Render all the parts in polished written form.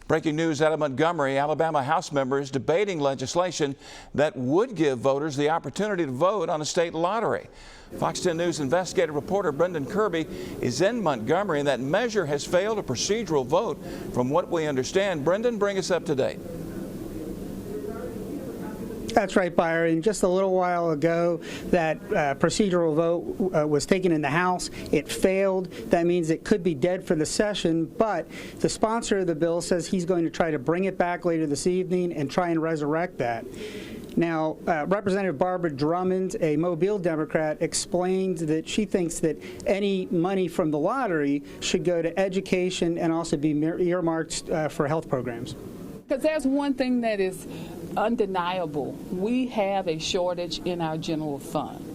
Breaking news out of Montgomery, Alabama House members debating legislation that would give voters the opportunity to vote on a state lottery. Fox 10 News investigative reporter Brendan Kirby is in Montgomery, and that measure has failed a procedural vote from what we understand. Brendan, bring us up to date. That's right, Byron. Just a little while ago, that procedural vote was taken in the House. It failed. That means it could be dead for the session, but the sponsor of the bill says he's going to try to bring it back later this evening and try and resurrect that. Now, Representative Barbara Drummond, a Mobile Democrat, explained that she thinks that any money from the lottery should go to education and also be earmarked for health programs. Because there's one thing that is undeniable. We have a shortage in our general fund.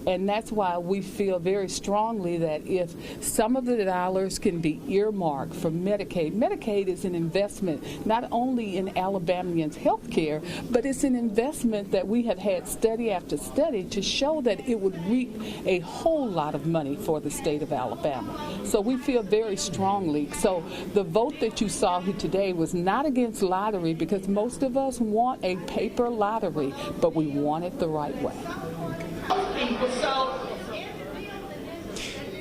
And that's why we feel very strongly that if some of the dollars can be earmarked for Medicaid. Medicaid is an investment not only in Alabamians' health care, but it's an investment that we have had study after study to show that it would reap a whole lot of money for the state of Alabama. So we feel very strongly. So the vote that you saw here today was not against lottery, because most of us want a paper lottery, but we want it the right way.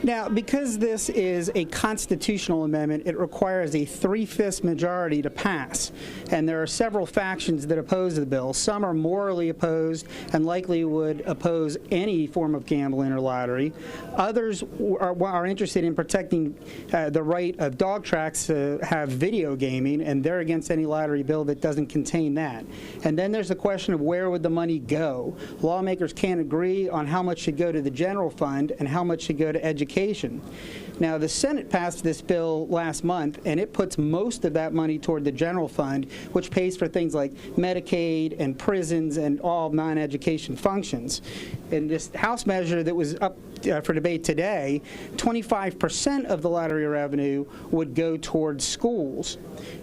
Now, because this is a constitutional amendment, it requires a 3/5 majority to pass. And there are several factions that oppose the bill. Some are morally opposed and likely would oppose any form of gambling or lottery. Others are interested in protecting the right of dog tracks to have video gaming, and they're against any lottery bill that doesn't contain that. And then there's the question of where would the money go. Lawmakers can't agree on how much should go to the general fund and how much should go to education. Now, the Senate passed this bill last month, and it puts most of that money toward the general fund, which pays for things like Medicaid and prisons and all non-education functions. In this House measure that was up for debate today, 25% of the lottery revenue would go towards schools.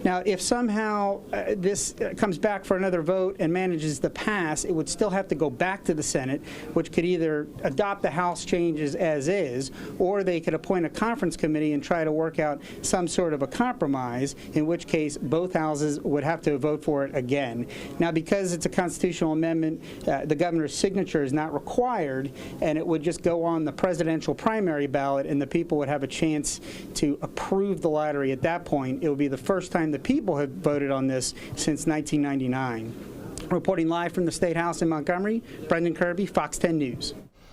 Now, if somehow this comes back for another vote and manages to pass, it would still have to go back to the Senate, which could either adopt the House changes as is, or they could appoint a conference committee and try to work out some sort of a compromise, in which case both houses would have to vote for it again. Now, because it's a constitutional amendment, the governor's signature is not required, and it would just go on the presidential primary ballot, and the people would have a chance to approve the lottery at that point. It would be the first time the people have voted on this since 1999. Reporting live from the State House in Montgomery, Brendan Kirby, Fox 10 News.